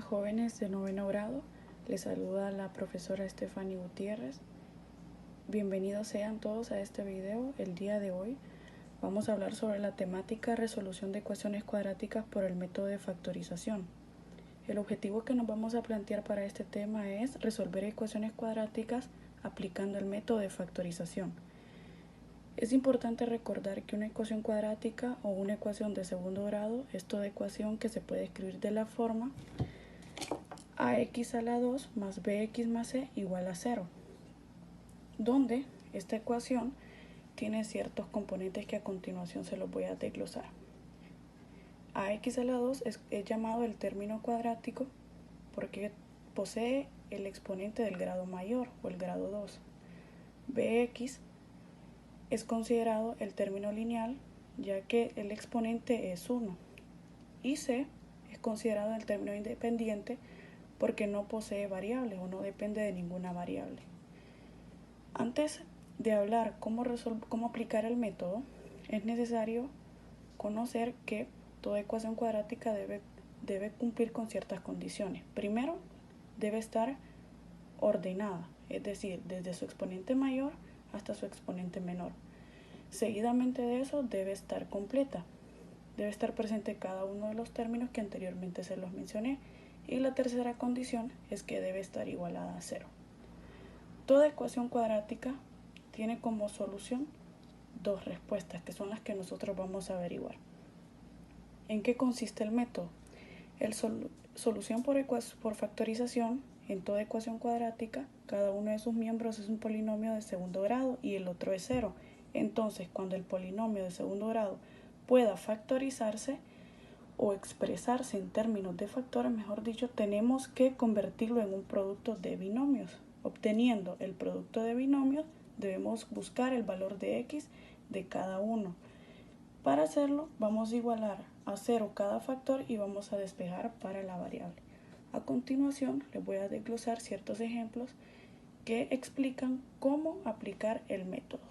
jóvenes de noveno grado, les saluda la profesora Stephanie Gutiérrez. Bienvenidos sean todos a este video. El día de hoy vamos a hablar sobre la temática resolución de ecuaciones cuadráticas por el método de factorización. El objetivo que nos vamos a plantear para este tema es resolver ecuaciones cuadráticas aplicando el método de factorización. Es importante recordar que una ecuación cuadrática o una ecuación de segundo grado es toda ecuación que se puede escribir de la forma ax a la 2 más bx más c igual a 0, donde esta ecuación tiene ciertos componentes que a continuación se los voy a desglosar. Ax a la 2 es llamado el término cuadrático porque posee el exponente del grado mayor o el grado 2. Bx es considerado el término lineal ya que el exponente es 1. Y c es considerado el término independiente porque no posee variables o no depende de ninguna variable. Antes de hablar cómo aplicar el método, es necesario conocer que toda ecuación cuadrática debe cumplir con ciertas condiciones. Primero, debe estar ordenada, es decir, desde su exponente mayor hasta su exponente menor. Seguidamente de eso, debe estar completa. Debe estar presente cada uno de los términos que anteriormente se los mencioné. Y la tercera condición es que debe estar igualada a 0. Toda ecuación cuadrática tiene como solución dos respuestas, que son las que nosotros vamos a averiguar. ¿En qué consiste el método? Solución por factorización. En toda ecuación cuadrática, cada uno de sus miembros es un polinomio de segundo grado y el otro es 0. Entonces, cuando el polinomio de segundo grado pueda factorizarse o expresarse en términos de factores, mejor dicho, tenemos que convertirlo en un producto de binomios. Obteniendo el producto de binomios, debemos buscar el valor de x de cada uno. Para hacerlo, vamos a igualar a 0 cada factor y vamos a despejar para la variable. A continuación, les voy a desglosar ciertos ejemplos que explican cómo aplicar el método.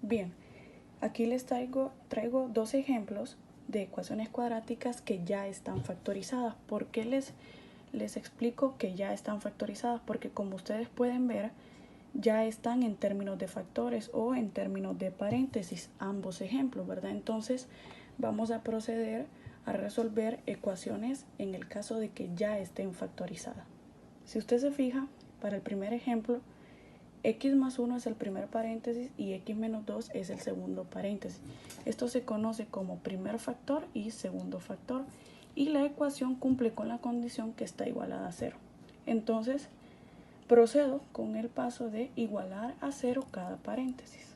Bien, aquí les traigo dos ejemplos de ecuaciones cuadráticas que ya están factorizadas. ¿Por qué les explico que ya están factorizadas? Porque como ustedes pueden ver, ya están en términos de factores o en términos de paréntesis, ambos ejemplos, ¿verdad? Entonces vamos a proceder a resolver ecuaciones en el caso de que ya estén factorizadas. Si usted se fija, para el primer ejemplo, x más 1 es el primer paréntesis y x menos 2 es el segundo paréntesis. Esto se conoce como primer factor y segundo factor. Y la ecuación cumple con la condición que está igualada a 0. Entonces, procedo con el paso de igualar a 0 cada paréntesis.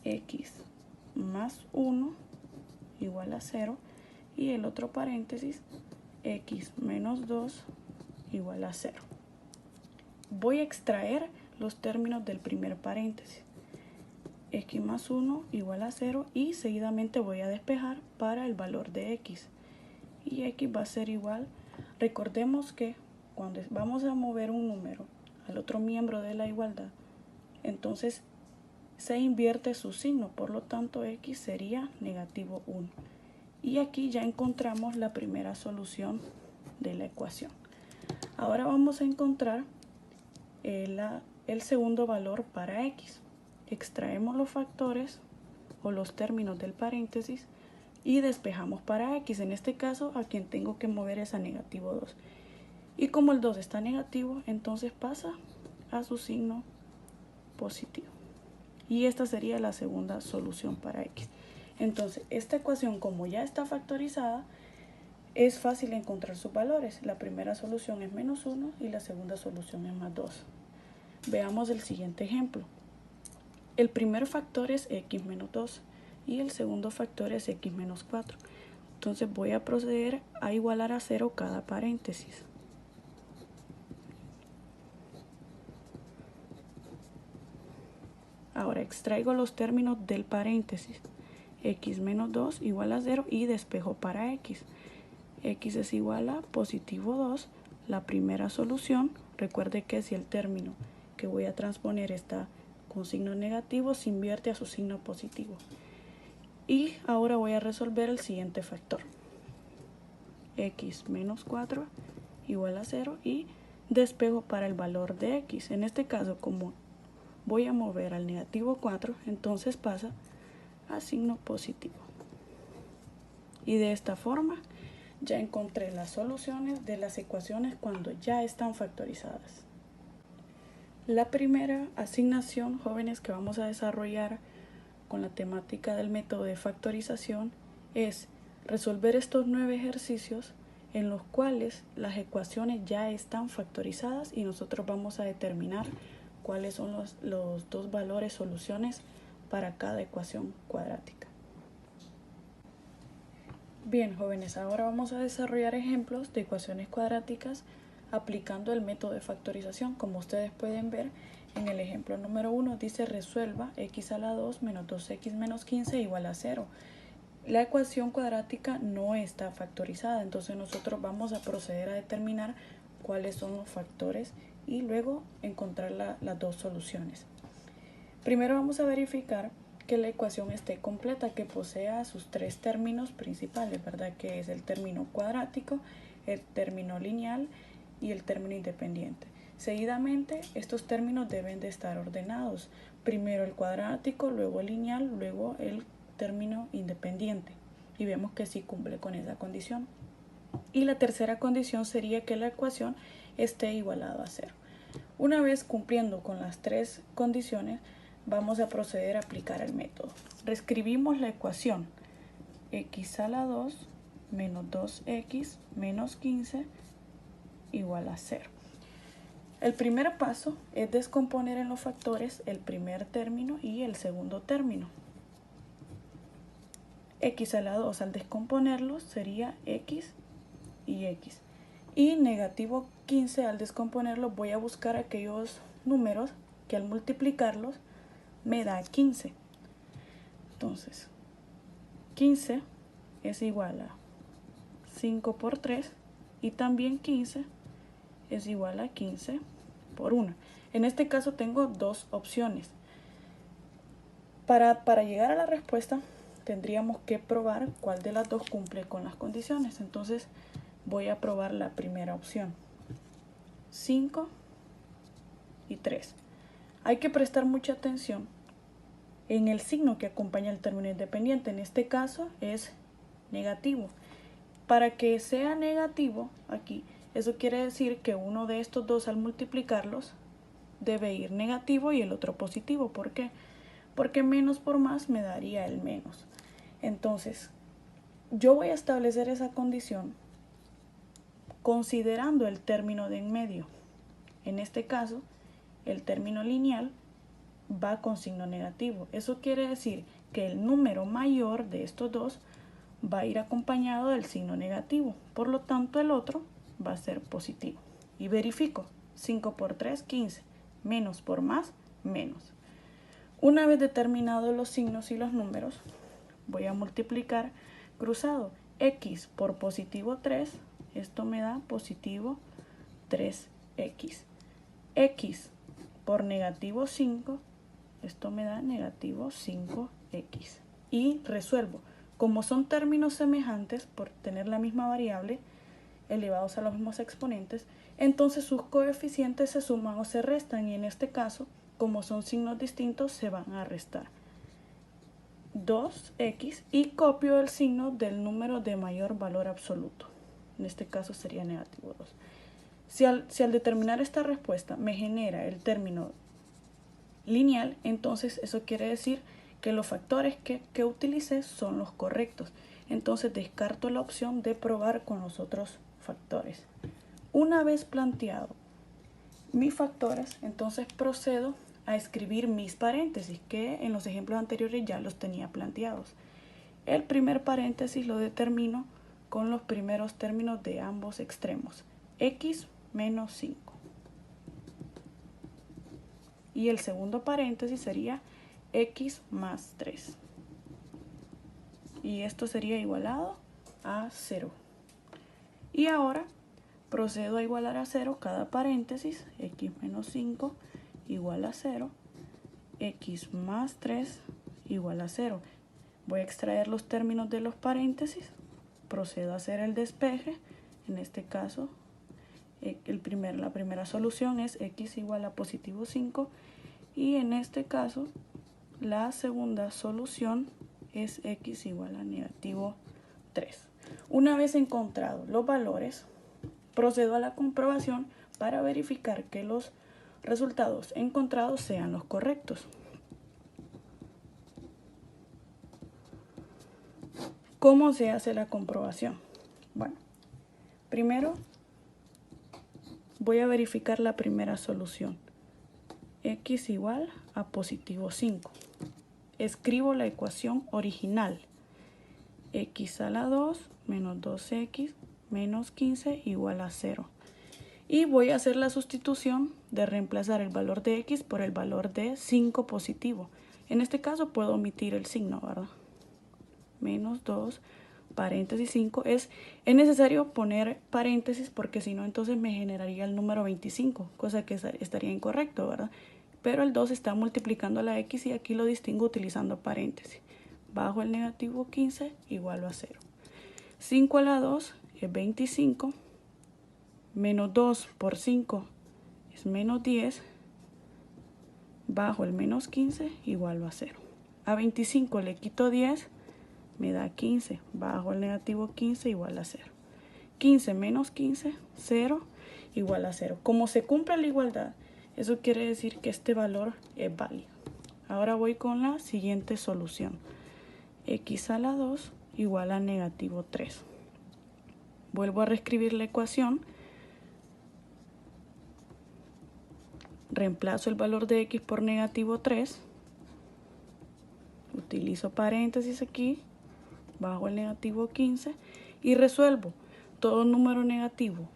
X más 1 igual a 0 y el otro paréntesis x menos 2 igual a 0. Voy a extraer los términos del primer paréntesis. X más 1 igual a 0 y seguidamente voy a despejar para el valor de x. Y x va a ser igual. Recordemos que cuando vamos a mover un número al otro miembro de la igualdad, entonces se invierte su signo, por lo tanto x sería negativo 1. Y aquí ya encontramos la primera solución de la ecuación. Ahora vamos a encontrar el segundo valor para x. Extraemos los factores o los términos del paréntesis y despejamos para x. En este caso, a quien tengo que mover es a negativo 2. Y como el 2 está negativo, entonces pasa a su signo positivo. Y esta sería la segunda solución para x. Entonces, esta ecuación, como ya está factorizada, es fácil encontrar sus valores. La primera solución es menos 1 y la segunda solución es más 2. Veamos el siguiente ejemplo. El primer factor es x menos 2 y el segundo factor es x menos 4. Entonces voy a proceder a igualar a 0 cada paréntesis. Ahora extraigo los términos del paréntesis. X menos 2 igual a 0 y despejo para x. X es igual a positivo 2. La primera solución, recuerde que si el término que voy a transponer está con signo negativo, se invierte a su signo positivo. Y ahora voy a resolver el siguiente factor. x menos 4 igual a 0 y despejo para el valor de x. En este caso, como voy a mover al negativo 4, entonces pasa a signo positivo. Y de esta forma ya encontré las soluciones de las ecuaciones cuando ya están factorizadas. La primera asignación, jóvenes, que vamos a desarrollar con la temática del método de factorización es resolver estos 9 ejercicios en los cuales las ecuaciones ya están factorizadas y nosotros vamos a determinar cuáles son los dos valores soluciones para cada ecuación cuadrática. Bien, jóvenes, ahora vamos a desarrollar ejemplos de ecuaciones cuadráticas aplicando el método de factorización. Como ustedes pueden ver, en el ejemplo número 1 dice resuelva x a la 2 menos 2x menos 15 igual a 0. La ecuación cuadrática no está factorizada, entonces nosotros vamos a proceder a determinar cuáles son los factores y luego encontrar las dos soluciones. Primero vamos a verificar que la ecuación esté completa, que posea sus 3 términos principales, ¿verdad? Que es el término cuadrático, el término lineal y el término independiente. Seguidamente, estos términos deben de estar ordenados. Primero el cuadrático, luego el lineal, luego el término independiente. Y vemos que sí cumple con esa condición. Y la tercera condición sería que la ecuación esté igualada a 0. Una vez cumpliendo con las 3 condiciones, vamos a proceder a aplicar el método. Reescribimos la ecuación x a la 2 menos 2x menos 15 igual a 0. El primer paso es descomponer en los factores el primer término y el segundo término. X a la 2 al descomponerlos sería x y x. Y negativo 15 al descomponerlo voy a buscar aquellos números que al multiplicarlos me da 15. Entonces, 15 es igual a 5 por 3 y también 15 es igual a 15 por 1. En este caso tengo dos opciones. Para llegar a la respuesta tendríamos que probar cuál de las dos cumple con las condiciones. Entonces voy a probar la primera opción. 5 y 3. Hay que prestar mucha atención en el signo que acompaña el término independiente. En este caso es negativo. Para que sea negativo aquí, eso quiere decir que uno de estos dos al multiplicarlos debe ir negativo y el otro positivo. ¿Por qué? Porque menos por más me daría el menos. Entonces, yo voy a establecer esa condición considerando el término de en medio. En este caso, el término lineal va con signo negativo. Eso quiere decir que el número mayor de estos dos va a ir acompañado del signo negativo. Por lo tanto, el otro va a ser positivo. Y verifico. 5 por 3, 15. Menos por más, menos. Una vez determinados los signos y los números, voy a multiplicar cruzado. X por positivo 3, esto me da positivo 3x. X por negativo 5, esto me da negativo 5x. Y resuelvo. Como son términos semejantes, por tener la misma variable, elevados a los mismos exponentes, entonces sus coeficientes se suman o se restan, y en este caso, como son signos distintos, se van a restar. 2x y copio el signo del número de mayor valor absoluto. En este caso sería negativo 2. Si al determinar esta respuesta me genera el término lineal, entonces eso quiere decir que los factores que utilicé son los correctos. Entonces descarto la opción de probar con los otros factores. Una vez planteado mis factores, entonces procedo a escribir mis paréntesis, que en los ejemplos anteriores ya los tenía planteados. El primer paréntesis lo determino con los primeros términos de ambos extremos, x menos 5. Y el segundo paréntesis sería x más 3. Y esto sería igualado a 0. Y ahora procedo a igualar a 0 cada paréntesis, x menos 5 igual a 0, x más 3 igual a 0. Voy a extraer los términos de los paréntesis procedo a hacer el despeje. En este caso, la primera solución es x igual a positivo 5 y en este caso la segunda solución es x igual a negativo 3. Una vez encontrados los valores, procedo a la comprobación para verificar que los resultados encontrados sean los correctos. ¿Cómo se hace la comprobación? Bueno, primero voy a verificar la primera solución. X igual a positivo 5. Escribo la ecuación original. X a la 2 menos 2x menos 15 igual a 0. Y voy a hacer la sustitución de reemplazar el valor de x por el valor de 5 positivo. En este caso puedo omitir el signo, ¿verdad? Menos 2, paréntesis 5. Es necesario poner paréntesis porque si no entonces me generaría el número 25, cosa que estaría incorrecto, ¿verdad? Pero el 2 está multiplicando a la x y aquí lo distingo utilizando paréntesis. Bajo el negativo 15 igual a 0. 5 a la 2 es 25. Menos 2 por 5 es menos 10. Bajo el menos 15 igual a 0. A 25 le quito 10. Me da 15, bajo el negativo 15 igual a 0. 15 menos 15, 0, igual a 0. Como se cumple la igualdad, eso quiere decir que este valor es válido. Ahora voy con la siguiente solución. X a la 2 igual a negativo 3. Vuelvo a reescribir la ecuación. Reemplazo el valor de x por negativo 3. Utilizo paréntesis aquí. Bajo el negativo 15 y resuelvo. Todo número negativo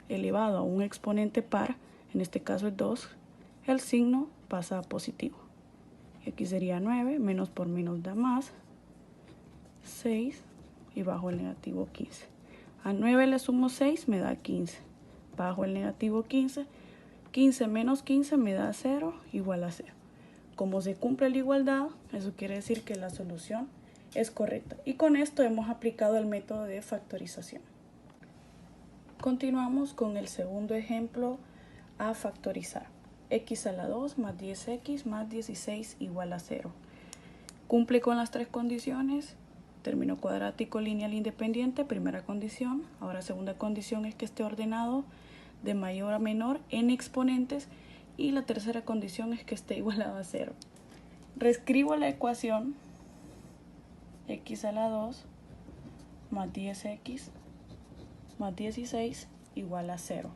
elevado a un exponente par, en este caso es 2, el signo pasa a positivo. Y aquí sería 9, menos por menos da más, 6 y bajo el negativo 15. A 9 le sumo 6, me da 15. Bajo el negativo 15, 15 menos 15 me da 0, igual a 0. Como se cumple la igualdad, eso quiere decir que la solución es correcta. Y con esto hemos aplicado el método de factorización. Continuamos con el segundo ejemplo a factorizar. X a la 2 más 10x más 16 igual a 0. Cumple con las tres condiciones. Término cuadrático lineal independiente, primera condición. Ahora segunda condición es que esté ordenado de mayor a menor en exponentes. Y la tercera condición es que esté igualado a 0. Reescribo la ecuación. X a la 2 más 10x más 16 igual a 0.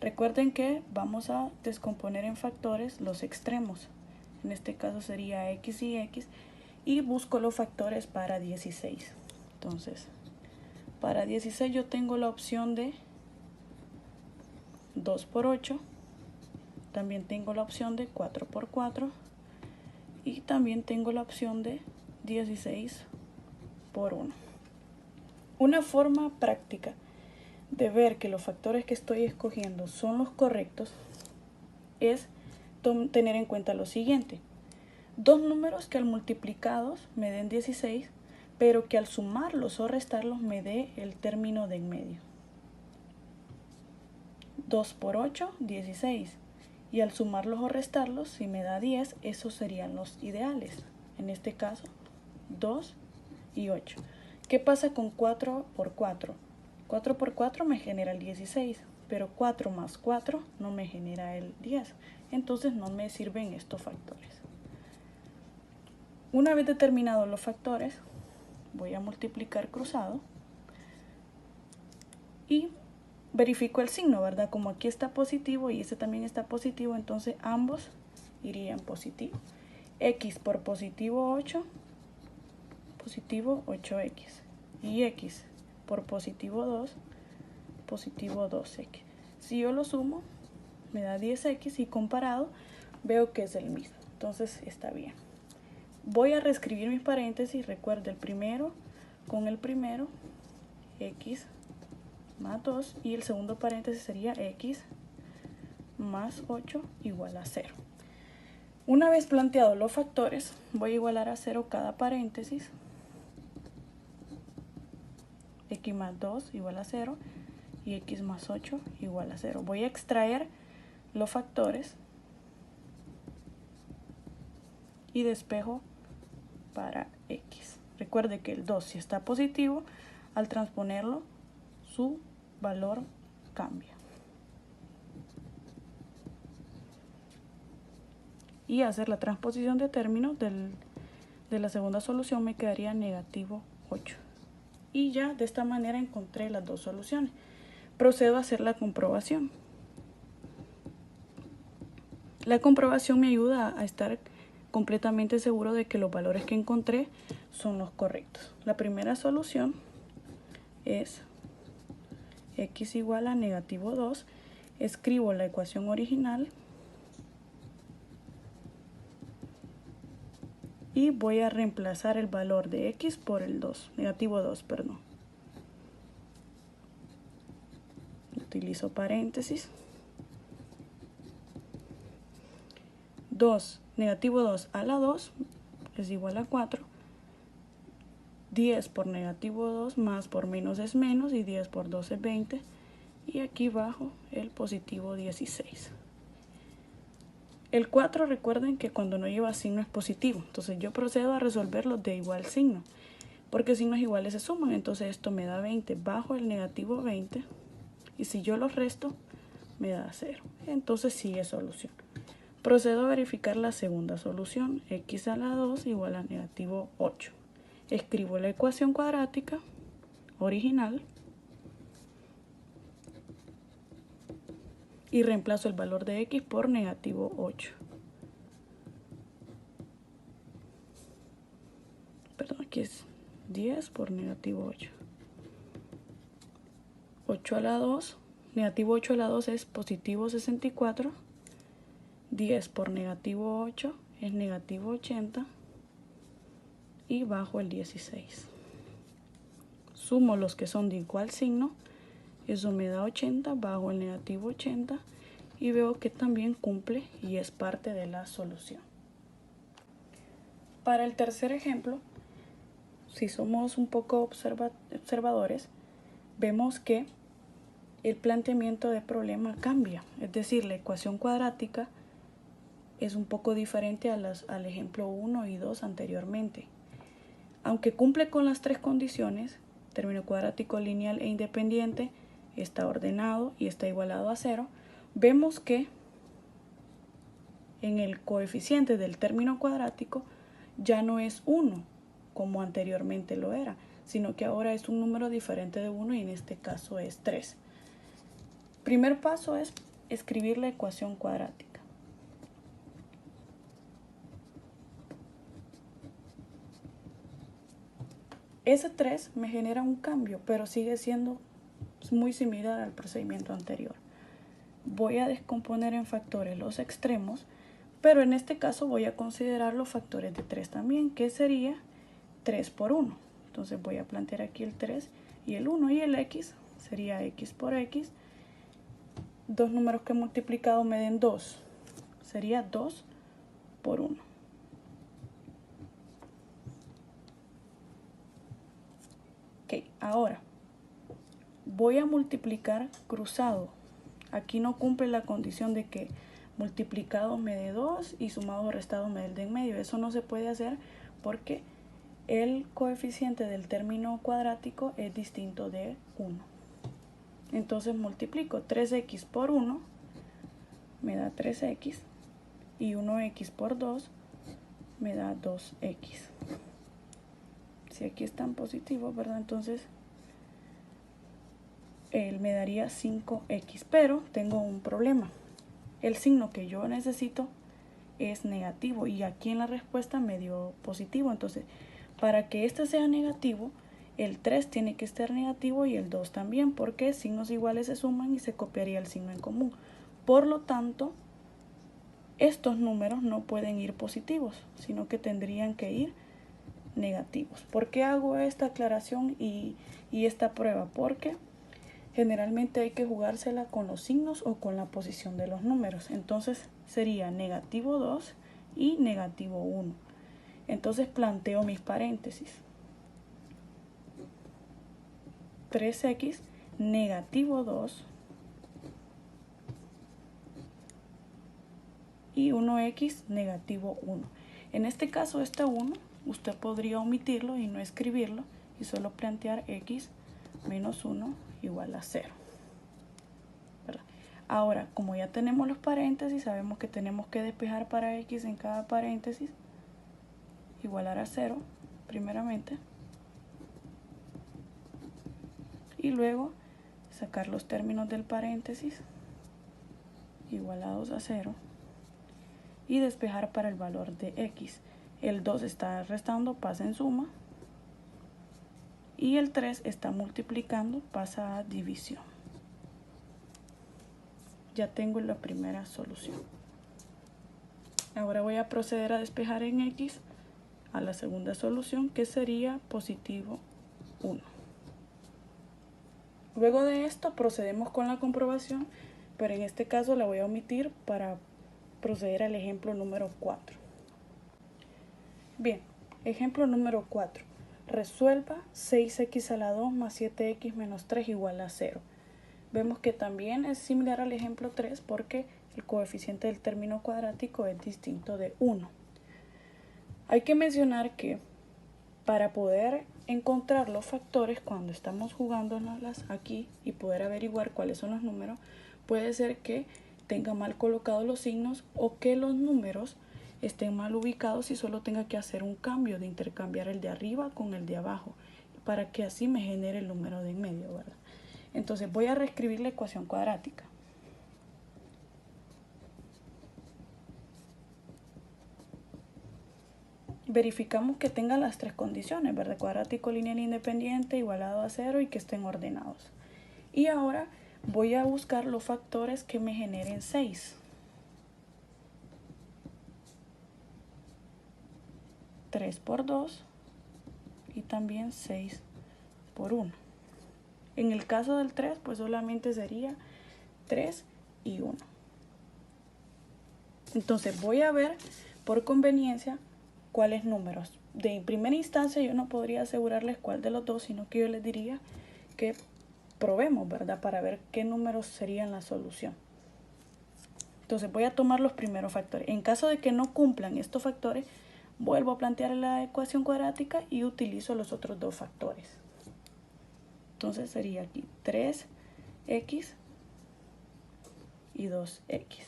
Recuerden que vamos a descomponer en factores los extremos. En este caso sería x y x. Y busco los factores para 16. Entonces, para 16 yo tengo la opción de 2 por 8. También tengo la opción de 4 por 4. Y también tengo la opción de 16 por 1. Una forma práctica de ver que los factores que estoy escogiendo son los correctos es tener en cuenta lo siguiente. Dos números que al multiplicados me den 16, pero que al sumarlos o restarlos me dé el término de en medio. 2 por 8, 16. Y al sumarlos o restarlos, si me da 10, esos serían los ideales. En este caso, 2 y 8. ¿Qué pasa con 4 por 4? 4 por 4 me genera el 16, pero 4 más 4 no me genera el 10. Entonces no me sirven estos factores. Una vez determinados los factores, voy a multiplicar cruzado y verifico el signo, ¿verdad? Como aquí está positivo y este también está positivo, entonces ambos irían positivo. X por positivo 8, positivo 8x. Y x por positivo 2, positivo 2x. Si yo lo sumo, me da 10x y comparado veo que es el mismo. Entonces está bien. Voy a reescribir mis paréntesis. Recuerda el primero con el primero, x más 2. Y el segundo paréntesis sería x más 8 igual a 0. Una vez planteados los factores, voy a igualar a 0 cada paréntesis. x más 2 igual a 0 y x más 8 igual a 0. Voy a extraer los factores y despejo para x. Recuerde que el 2, si está positivo, al transponerlo, su valor cambia. Y hacer la transposición de términos de la segunda solución me quedaría negativo 8. Y ya de esta manera encontré las dos soluciones. Procedo a hacer la comprobación. La comprobación me ayuda a estar completamente seguro de que los valores que encontré son los correctos. La primera solución es x igual a negativo 2. Escribo la ecuación original y voy a reemplazar el valor de x por el 2, negativo 2, perdón. Utilizo paréntesis. 2, negativo 2 a la 2 es igual a 4. 10 por negativo 2 más por menos es menos y 10 por 2 es 20. Y aquí bajo el positivo 16. El 4, recuerden que cuando no lleva signo es positivo. Entonces yo procedo a resolverlo de igual signo. Porque signos iguales se suman. Entonces esto me da 20 bajo el negativo 20. Y si yo los resto, me da 0. Entonces sí es solución. Procedo a verificar la segunda solución. X a la 2 igual a negativo 8. Escribo la ecuación cuadrática original y reemplazo el valor de x por negativo 8. Perdón, aquí es 10 por negativo 8. 8 a la 2, negativo 8 a la 2 es positivo 64. 10 por negativo 8 es negativo 80. Y bajo el 16. Sumo los que son de igual signo. Eso me da 80 bajo el negativo 80. Y veo que también cumple y es parte de la solución. Para el tercer ejemplo, si somos un poco observadores, vemos que el planteamiento del problema cambia. Es decir, la ecuación cuadrática es un poco diferente al ejemplo 1 y 2 anteriormente. Aunque cumple con las tres condiciones, término cuadrático lineal e independiente, está ordenado y está igualado a 0, vemos que en el coeficiente del término cuadrático ya no es 1 como anteriormente lo era, sino que ahora es un número diferente de 1 y en este caso es 3. Primer paso es escribir la ecuación cuadrática. Ese 3 me genera un cambio, pero sigue siendo muy similar al procedimiento anterior. Voy a descomponer en factores los extremos, pero en este caso voy a considerar los factores de 3 también, que sería 3 por 1. Entonces voy a plantear aquí el 3 y el 1 y el x sería x por x. Dos números que he multiplicado me den 2. Sería 2 por 1. Ok, ahora voy a multiplicar cruzado. Aquí no cumple la condición de que multiplicado me dé 2 y sumado o restado me dé el de en medio. Eso no se puede hacer porque el coeficiente del término cuadrático es distinto de 1. Entonces multiplico 3x por 1, me da 3x, y 1x por 2 me da 2x. Si aquí están positivos, ¿verdad? Entonces él me daría 5x, pero tengo un problema. El signo que yo necesito es negativo y aquí en la respuesta me dio positivo. Entonces, para que este sea negativo, el 3 tiene que estar negativo y el 2 también, porque signos iguales se suman y se copiaría el signo en común. Por lo tanto, estos números no pueden ir positivos, sino que tendrían que ir negativos. ¿Por qué hago esta aclaración y esta prueba? Porque generalmente hay que jugársela con los signos o con la posición de los números. Entonces sería negativo 2 y negativo 1. Entonces planteo mis paréntesis. 3x negativo 2 y 1x negativo 1. En este caso, este 1 usted podría omitirlo y no escribirlo y solo plantear x menos 1 igual a 0. ¿Verdad? Ahora, como ya tenemos los paréntesis, sabemos que tenemos que despejar para x en cada paréntesis, igualar a 0 primeramente, y luego sacar los términos del paréntesis igualados a 0 y despejar para el valor de x. El 2 está restando, pasa en suma, y el 3 está multiplicando, pasa a división. Ya tengo la primera solución. Ahora voy a proceder a despejar en x a la segunda solución, que sería positivo 1. Luego de esto procedemos con la comprobación, pero en este caso la voy a omitir para proceder al ejemplo número 4. Bien, ejemplo número 4. Resuelva 6x a la 2 más 7x menos 3 igual a 0. Vemos que también es similar al ejemplo 3 porque el coeficiente del término cuadrático es distinto de 1. Hay que mencionar que para poder encontrar los factores cuando estamos jugándonos aquí y poder averiguar cuáles son los números, puede ser que tenga mal colocados los signos o que los números estén mal ubicados y solo tenga que hacer un cambio de intercambiar el de arriba con el de abajo para que así me genere el número de en medio, ¿verdad? Entonces voy a reescribir la ecuación cuadrática. Verificamos que tenga las tres condiciones, ¿verdad? Cuadrático lineal independiente, igualado a 0 y que estén ordenados. Y ahora voy a buscar los factores que me generen 6. 3 por 2 y también 6 por 1. En el caso del 3, pues solamente sería 3 y 1. Entonces voy a ver por conveniencia cuáles números. De primera instancia yo no podría asegurarles cuál de los dos, sino que yo les diría que probemos, ¿verdad? Para ver qué números serían la solución. Entonces voy a tomar los primeros factores. En caso de que no cumplan estos factores, vuelvo a plantear la ecuación cuadrática y utilizo los otros dos factores. Entonces sería aquí 3x y 2x.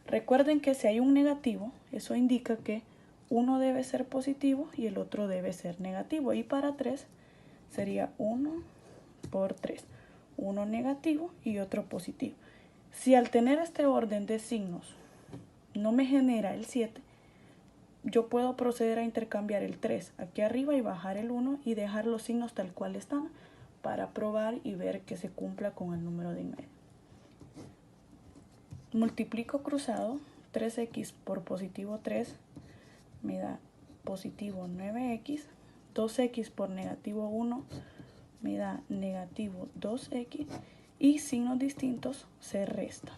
Recuerden que si hay un negativo, eso indica que uno debe ser positivo y el otro debe ser negativo. Y para 3 sería 1 por 3. Uno negativo y otro positivo. Si al tener este orden de signos no me genera el 7, yo puedo proceder a intercambiar el 3 aquí arriba y bajar el 1 y dejar los signos tal cual están para probar y ver que se cumpla con el número de en medio. Multiplico cruzado, 3x por positivo 3 me da positivo 9x, 2x por negativo 1 me da negativo 2x y signos distintos se restan.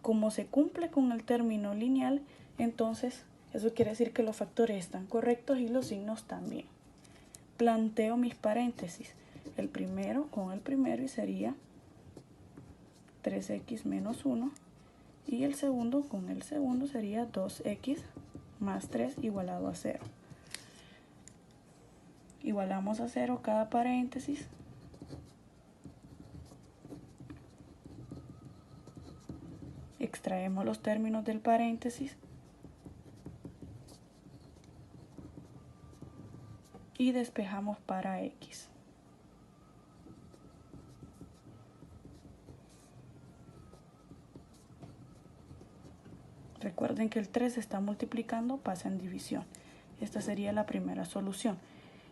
Como se cumple con el término lineal, entonces eso quiere decir que los factores están correctos y los signos también. Planteo mis paréntesis, el primero con el primero y sería 3x menos 1 y el segundo con el segundo sería 2x más 3 igualado a 0. Igualamos a 0 cada paréntesis. Extraemos los términos del paréntesis y despejamos para x. Recuerden que el 3 está multiplicando, pasa en división. Esta sería la primera solución.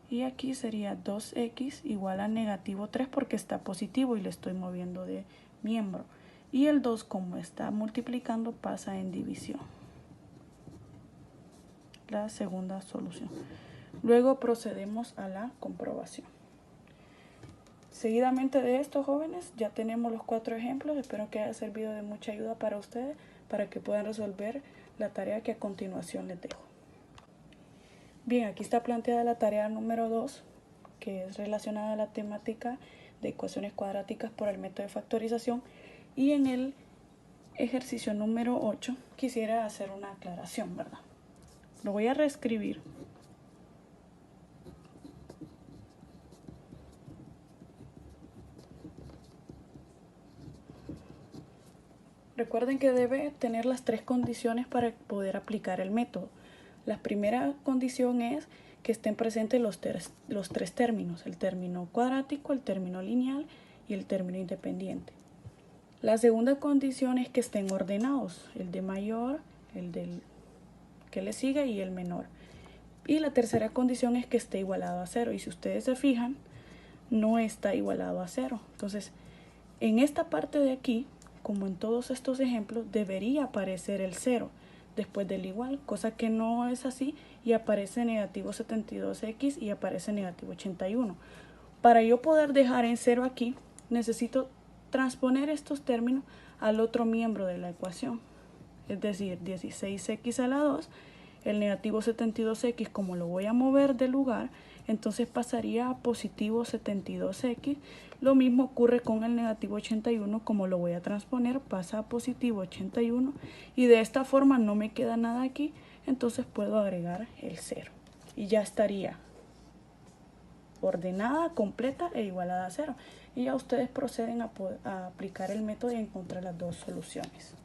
Y aquí sería 2x igual a negativo 3 porque está positivo y le estoy moviendo de miembro. Y el 2 como está multiplicando pasa en división. La segunda solución. Luego procedemos a la comprobación. Seguidamente de esto, jóvenes, ya tenemos los 4 ejemplos. Espero que haya servido de mucha ayuda para ustedes, para que puedan resolver la tarea que a continuación les dejo. Bien, aquí está planteada la tarea número 2. que es relacionada a la temática de ecuaciones cuadráticas por el método de factorización. Y en el ejercicio número 8 quisiera hacer una aclaración, ¿verdad? Lo voy a reescribir. Recuerden que debe tener las tres condiciones para poder aplicar el método. La primera condición es que estén presentes los tres términos, el término cuadrático, el término lineal y el término independiente. La segunda condición es que estén ordenados, el de mayor, el del que le sigue y el menor. Y la tercera condición es que esté igualado a 0. Y si ustedes se fijan, no está igualado a 0. Entonces, en esta parte de aquí, como en todos estos ejemplos, debería aparecer el 0 después del igual, cosa que no es así y aparece negativo 72x y aparece negativo 81. Para yo poder dejar en 0 aquí, necesito transponer estos términos al otro miembro de la ecuación, es decir, 16x a la 2, el negativo 72x, como lo voy a mover de lugar, entonces pasaría a positivo 72x. Lo mismo ocurre con el negativo 81, como lo voy a transponer, pasa a positivo 81 y de esta forma no me queda nada aquí, entonces puedo agregar el 0 y ya estaría ordenada, completa e igualada a 0. Y ya ustedes proceden a aplicar el método y encontrar las dos soluciones.